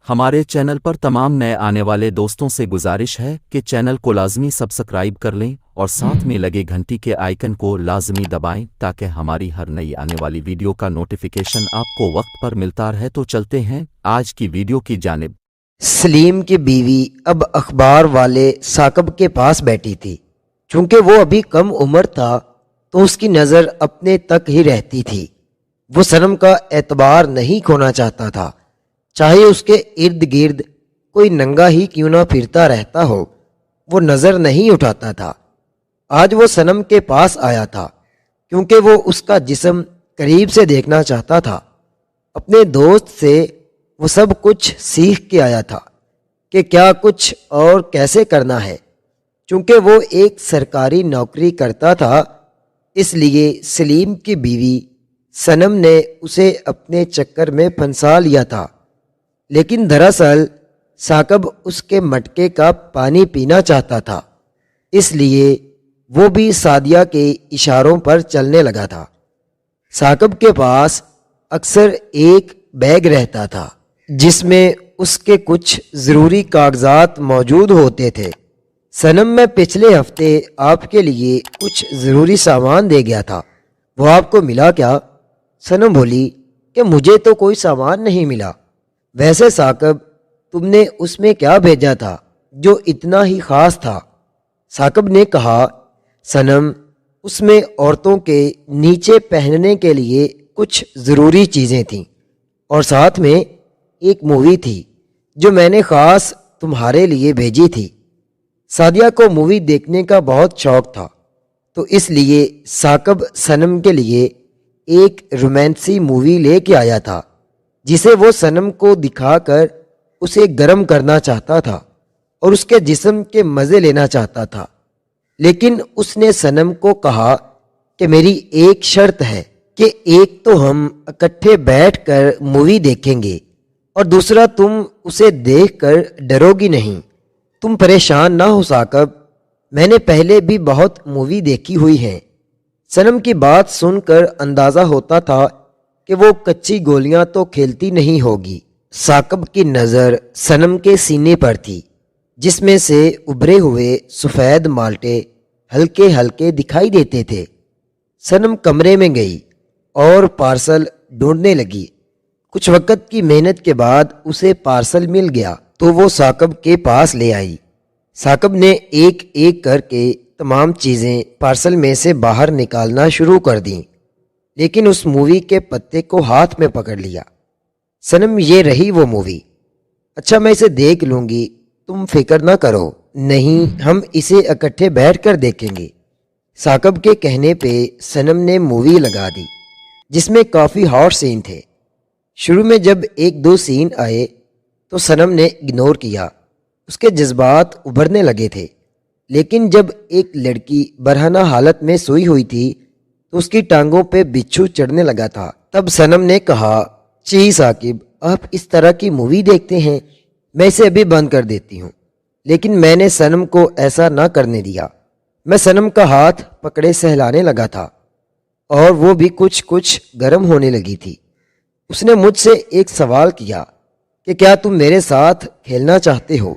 ہمارے چینل پر تمام نئے آنے والے دوستوں سے گزارش ہے کہ چینل کو لازمی سبسکرائب کر لیں اور ساتھ میں لگے گھنٹی کے آئیکن کو لازمی دبائیں تاکہ ہماری ہر نئی آنے والی ویڈیو کا نوٹیفیکیشن آپ کو وقت پر ملتا رہے۔ تو چلتے ہیں آج کی ویڈیو کی جانب۔ سلیم کی بیوی اب اخبار والے ثاقب کے پاس بیٹھی تھی۔ چونکہ وہ ابھی کم عمر تھا تو اس کی نظر اپنے تک ہی رہتی تھی۔ وہ صنم کا اعتبار نہیں کھونا چاہتا تھا، چاہے اس کے ارد گرد کوئی ننگا ہی کیوں نہ پھرتا رہتا ہو، وہ نظر نہیں اٹھاتا تھا۔ آج وہ صنم کے پاس آیا تھا کیونکہ وہ اس کا جسم قریب سے دیکھنا چاہتا تھا۔ اپنے دوست سے وہ سب کچھ سیکھ کے آیا تھا کہ کیا کچھ اور کیسے کرنا ہے۔ چونکہ وہ ایک سرکاری نوکری کرتا تھا، اس لیے سلیم کی بیوی صنم نے اسے اپنے چکر میں پھنسا لیا تھا۔ لیکن دراصل ثاقب اس کے مٹکے کا پانی پینا چاہتا تھا، اس لیے وہ بھی سعدیہ کے اشاروں پر چلنے لگا تھا۔ ثاقب کے پاس اکثر ایک بیگ رہتا تھا جس میں اس کے کچھ ضروری کاغذات موجود ہوتے تھے۔ صنم، میں پچھلے ہفتے آپ کے لیے کچھ ضروری سامان دے گیا تھا، وہ آپ کو ملا کیا؟ صنم بولی کہ مجھے تو کوئی سامان نہیں ملا۔ ویسے ثاقب، تم نے اس میں کیا بھیجا تھا جو اتنا ہی خاص تھا؟ ثاقب نے کہا، صنم، اس میں عورتوں کے نیچے پہننے کے لیے کچھ ضروری چیزیں تھیں اور ساتھ میں ایک مووی تھی جو میں نے خاص تمہارے لیے بھیجی تھی۔ سعدیہ کو مووی دیکھنے کا بہت شوق تھا، تو اس لیے ثاقب صنم کے لیے ایک رومانسی مووی لے کے آیا تھا جسے وہ صنم کو دکھا کر اسے گرم کرنا چاہتا تھا اور اس کے جسم کے مزے لینا چاہتا تھا۔ لیکن اس نے صنم کو کہا کہ میری ایک شرط ہے کہ ایک تو ہم اکٹھے بیٹھ کر مووی دیکھیں گے اور دوسرا تم اسے دیکھ کر ڈرو گی نہیں۔ تم پریشان نہ ہو ثاقب، میں نے پہلے بھی بہت مووی دیکھی ہوئی ہیں۔ صنم کی بات سن کر اندازہ ہوتا تھا کہ وہ کچی گولیاں تو کھیلتی نہیں ہوگی۔ ثاقب کی نظر صنم کے سینے پر تھی جس میں سے ابھرے ہوئے سفید مالٹے ہلکے ہلکے دکھائی دیتے تھے۔ صنم کمرے میں گئی اور پارسل ڈھونڈنے لگی۔ کچھ وقت کی محنت کے بعد اسے پارسل مل گیا تو وہ ثاقب کے پاس لے آئی۔ ثاقب نے ایک ایک کر کے تمام چیزیں پارسل میں سے باہر نکالنا شروع کر دیں، لیکن اس مووی کے پتے کو ہاتھ میں پکڑ لیا۔ صنم، یہ رہی وہ مووی۔ اچھا، میں اسے دیکھ لوں گی، تم فکر نہ کرو۔ نہیں، ہم اسے اکٹھے بیٹھ کر دیکھیں گے۔ ثاقب کے کہنے پہ صنم نے مووی لگا دی جس میں کافی ہاٹ سین تھے۔ شروع میں جب ایک دو سین آئے تو صنم نے اگنور کیا، اس کے جذبات ابھرنے لگے تھے۔ لیکن جب ایک لڑکی برہنہ حالت میں سوئی ہوئی تھی تو اس کی ٹانگوں پہ بچھو چڑھنے لگا تھا۔ تب صنم نے کہا، چی ثاقب، آپ اس طرح کی مووی دیکھتے ہیں، میں اسے ابھی بند کر دیتی ہوں۔ لیکن میں نے صنم کو ایسا نہ کرنے دیا۔ میں صنم کا ہاتھ پکڑے سہلانے لگا تھا اور وہ بھی کچھ گرم ہونے لگی تھی۔ اس نے مجھ سے ایک سوال کیا کہ کیا تم میرے ساتھ کھیلنا چاہتے ہو؟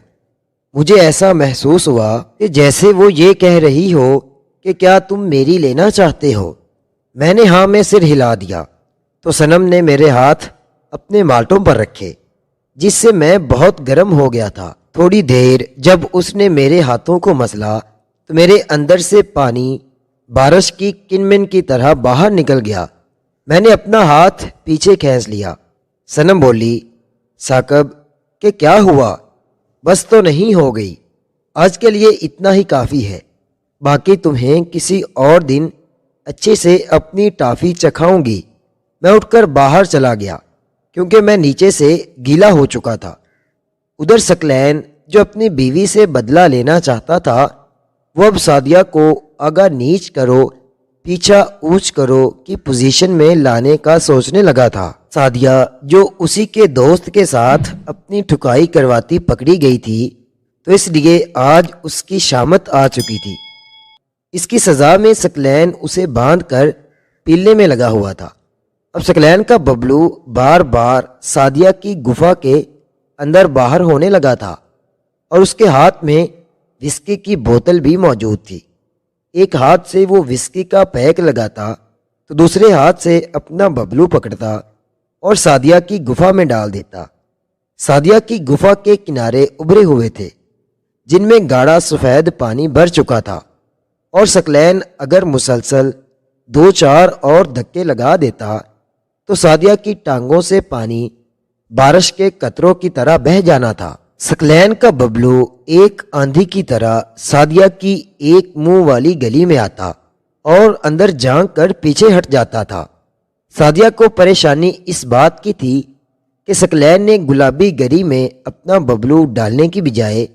مجھے ایسا محسوس ہوا کہ جیسے وہ یہ کہہ رہی ہو کہ کیا تم میری لینا چاہتے ہو؟ میں نے ہاں میں سر ہلا دیا تو صنم نے میرے ہاتھ اپنے مالٹوں پر رکھے جس سے میں بہت گرم ہو گیا تھا۔ تھوڑی دیر جب اس نے میرے ہاتھوں کو مسلا تو میرے اندر سے پانی بارش کی کنمن کی طرح باہر نکل گیا۔ میں نے اپنا ہاتھ پیچھے کھینچ لیا۔ صنم بولی، ثاقب، کہ کیا ہوا؟ بس تو نہیں ہو گئی؟ آج کے لیے اتنا ہی کافی ہے، باقی تمہیں کسی اور دن اچھے سے اپنی ٹافی چکھاؤں گی۔ میں اٹھ کر باہر چلا گیا کیونکہ میں نیچے سے گیلا ہو چکا تھا۔ ادھر ثقلین، جو اپنی بیوی سے بدلہ لینا چاہتا تھا، وہ اب سعدیہ کو آگا نیچ کرو پیچھا اونچ کرو کی پوزیشن میں لانے کا سوچنے لگا تھا۔ سعدیہ، جو اسی کے دوست کے ساتھ اپنی ٹھکائی کرواتی پکڑی گئی تھی، تو اس لیے آج اس کی شامت آ چکی تھی۔ اس کی سزا میں ثقلین اسے باندھ کر پیلنے میں لگا ہوا تھا۔ اب ثقلین کا ببلو بار بار سعدیہ کی گفا کے اندر باہر ہونے لگا تھا اور اس کے ہاتھ میں وسکی کی بوتل بھی موجود تھی۔ ایک ہاتھ سے وہ وسکی کا پیک لگاتا تو دوسرے ہاتھ سے اپنا ببلو پکڑتا اور سعدیہ کی گفا میں ڈال دیتا۔ سعدیہ کی گفا کے کنارے ابھرے ہوئے تھے جن میں گاڑھا سفید پانی بھر چکا تھا، اور ثقلین اگر مسلسل 2-4 اور دھکے لگا دیتا تو سعدیہ کی ٹانگوں سے پانی بارش کے قطروں کی طرح بہہ جانا تھا۔ ثقلین کا ببلو ایک آندھی کی طرح سعدیہ کی ایک منہ والی گلی میں آتا اور اندر جھانک کر پیچھے ہٹ جاتا تھا۔ سعدیہ کو پریشانی اس بات کی تھی کہ ثقلین نے گلابی گری میں اپنا ببلو ڈالنے کی بجائے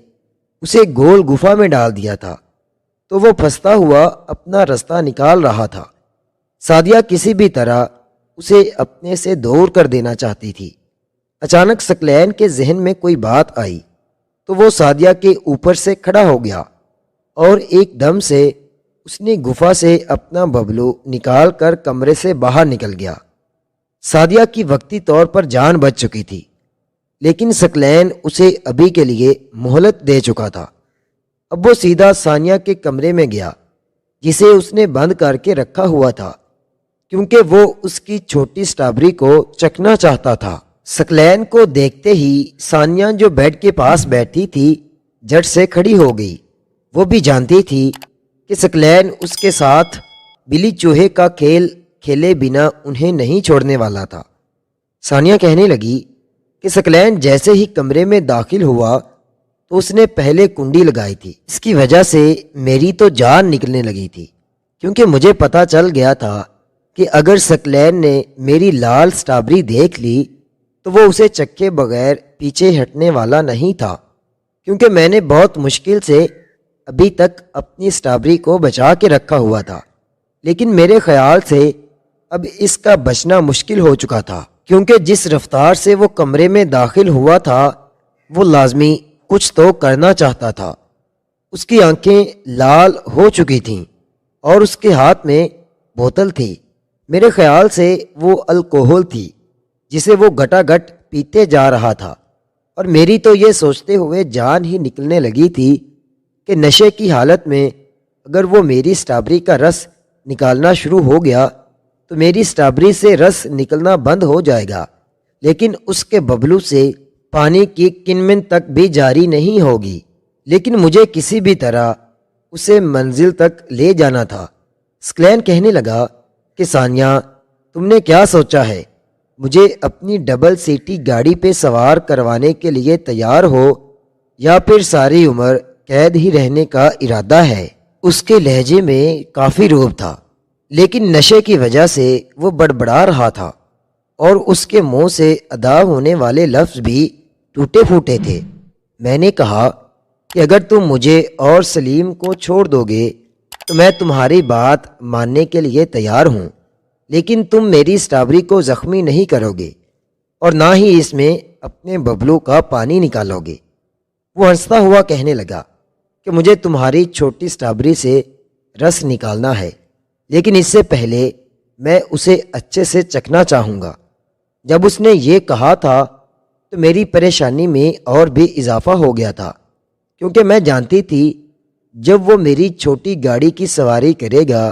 اسے گول گفا میں ڈال دیا تھا، تو وہ پھنستا ہوا اپنا رستہ نکال رہا تھا۔ سعدیہ کسی بھی طرح اسے اپنے سے دور کر دینا چاہتی تھی۔ اچانک ثقلین کے ذہن میں کوئی بات آئی تو وہ سعدیہ کے اوپر سے کھڑا ہو گیا اور ایک دم سے اس نے گفا سے اپنا ببلو نکال کر کمرے سے باہر نکل گیا۔ سعدیہ کی وقتی طور پر جان بچ چکی تھی، لیکن ثقلین اسے ابھی کے لیے مہلت دے چکا تھا۔ اب وہ سیدھا ثانیہ کے کمرے میں گیا جسے اس نے بند کر کے رکھا ہوا تھا، کیونکہ وہ اس کی چھوٹی سٹرابری کو چکھنا چاہتا تھا۔ ثقلین کو دیکھتے ہی ثانیہ جو بیڈ کے پاس بیٹھی تھی جھٹ سے کھڑی ہو گئی۔ وہ بھی جانتی تھی کہ ثقلین اس کے ساتھ بلی چوہے کا کھیل کھیلے بنا انہیں نہیں چھوڑنے والا تھا۔ ثانیہ کہنے لگی کہ ثقلین جیسے ہی کمرے میں داخل ہوا تو اس نے پہلے کنڈی لگائی تھی۔ اس کی وجہ سے میری تو جان نکلنے لگی تھی، کیونکہ مجھے پتہ چل گیا تھا کہ اگر ثقلین نے میری لال سٹرابری دیکھ لی تو وہ اسے چکھے بغیر پیچھے ہٹنے والا نہیں تھا، کیونکہ میں نے بہت مشکل سے ابھی تک اپنی سٹرابری کو بچا کے رکھا ہوا تھا، لیکن میرے خیال سے اب اس کا بچنا مشکل ہو چکا تھا، کیونکہ جس رفتار سے وہ کمرے میں داخل ہوا تھا وہ لازمی کچھ تو کرنا چاہتا تھا۔ اس کی آنکھیں لال ہو چکی تھیں اور اس کے ہاتھ میں بوتل تھی۔ میرے خیال سے وہ الکوہل تھی جسے وہ گٹا گٹ پیتے جا رہا تھا، اور میری تو یہ سوچتے ہوئے جان ہی نکلنے لگی تھی کہ نشے کی حالت میں اگر وہ میری سٹرابری کا رس نکالنا شروع ہو گیا تو میری سٹرابری سے رس نکلنا بند ہو جائے گا، لیکن اس کے ببلو سے پانی کی کنمن تک بھی جاری نہیں ہوگی۔ لیکن مجھے کسی بھی طرح اسے منزل تک لے جانا تھا۔ ثقلین کہنے لگا کہ ثانیہ، تم نے کیا سوچا ہے؟ مجھے اپنی ڈبل سیٹی گاڑی پہ سوار کروانے کے لیے تیار ہو یا پھر ساری عمر قید ہی رہنے کا ارادہ ہے؟ اس کے لہجے میں کافی روب تھا، لیکن نشے کی وجہ سے وہ بڑبڑا رہا تھا اور اس کے منہ سے ادا ہونے والے لفظ بھی ٹوٹے پھوٹے تھے۔ میں نے کہا کہ اگر تم مجھے اور سلیم کو چھوڑ دو گے تو میں تمہاری بات ماننے کے لیے تیار ہوں، لیکن تم میری سٹرابری کو زخمی نہیں کرو گے اور نہ ہی اس میں اپنے ببلو کا پانی نکالو گے۔ وہ ہنستا ہوا کہنے لگا کہ مجھے تمہاری چھوٹی سٹرابری سے رس نکالنا ہے، لیکن اس سے پہلے میں اسے اچھے سے چکھنا چاہوں گا۔ جب اس نے یہ کہا تھا تو میری پریشانی میں اور بھی اضافہ ہو گیا تھا، کیونکہ میں جانتی تھی جب وہ میری چھوٹی گاڑی کی سواری کرے گا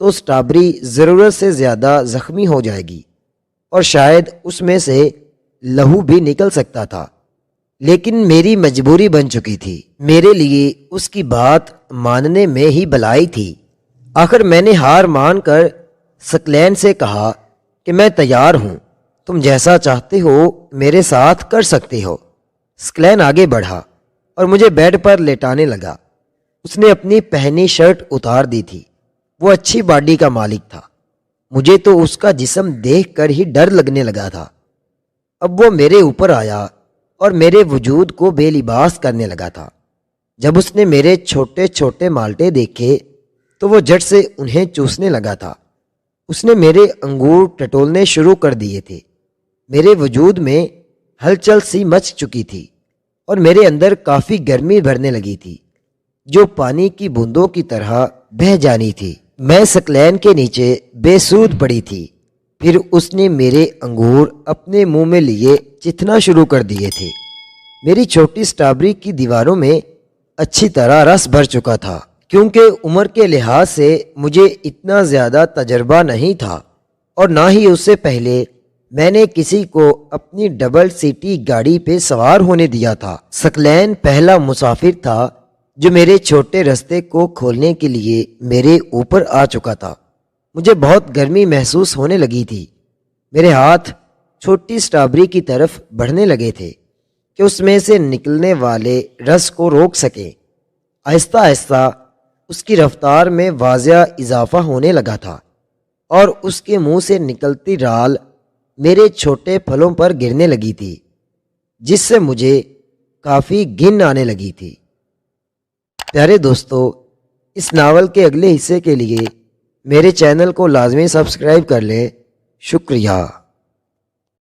تو سٹرابری ضرورت سے زیادہ زخمی ہو جائے گی اور شاید اس میں سے لہو بھی نکل سکتا تھا، لیکن میری مجبوری بن چکی تھی۔ میرے لیے اس کی بات ماننے میں ہی بھلائی تھی۔ آخر میں نے ہار مان کر ثقلین سے کہا کہ میں تیار ہوں، تم جیسا چاہتے ہو میرے ساتھ کر سکتے ہو۔ ثقلین آگے بڑھا اور مجھے بیڈ پر لیٹانے لگا۔ اس نے اپنی پہنی شرٹ اتار دی تھی۔ وہ اچھی باڈی کا مالک تھا، مجھے تو اس کا جسم دیکھ کر ہی ڈر لگنے لگا تھا۔ اب وہ میرے اوپر آیا اور میرے وجود کو بے لباس کرنے لگا تھا۔ جب اس نے میرے چھوٹے چھوٹے مالٹے دیکھے تو وہ جھٹ سے انہیں چوسنے لگا تھا۔ اس نے میرے انگور ٹٹولنے شروع کر دیے تھے۔ میرے وجود میں ہلچل سی مچ چکی تھی اور میرے اندر کافی گرمی بھرنے لگی تھی جو پانی کی بوندوں کی طرح بہہ جانی تھی۔ میں ثقلین کے نیچے بے سود پڑی تھی۔ پھر اس نے میرے انگور اپنے منہ میں لیے چتھنا شروع کر دیے تھے۔ میری چھوٹی اسٹرابری کی دیواروں میں اچھی طرح رس بھر چکا تھا، کیونکہ عمر کے لحاظ سے مجھے اتنا زیادہ تجربہ نہیں تھا اور نہ ہی اس سے پہلے میں نے کسی کو اپنی ڈبل سیٹی گاڑی پہ سوار ہونے دیا تھا۔ ثقلین پہلا مسافر تھا جو میرے چھوٹے رستے کو کھولنے کے لیے میرے اوپر آ چکا تھا۔ مجھے بہت گرمی محسوس ہونے لگی تھی۔ میرے ہاتھ چھوٹی اسٹرابری کی طرف بڑھنے لگے تھے کہ اس میں سے نکلنے والے رس کو روک سکیں۔ آہستہ آہستہ اس کی رفتار میں واضح اضافہ ہونے لگا تھا اور اس کے منہ سے نکلتی رال میرے چھوٹے پھلوں پر گرنے لگی تھی، جس سے مجھے کافی گھن آنے لگی تھی۔ پیارے دوستو، اس ناول کے اگلے حصے کے لیے میرے چینل کو لازمی سبسکرائب کر لیں۔ شکریہ۔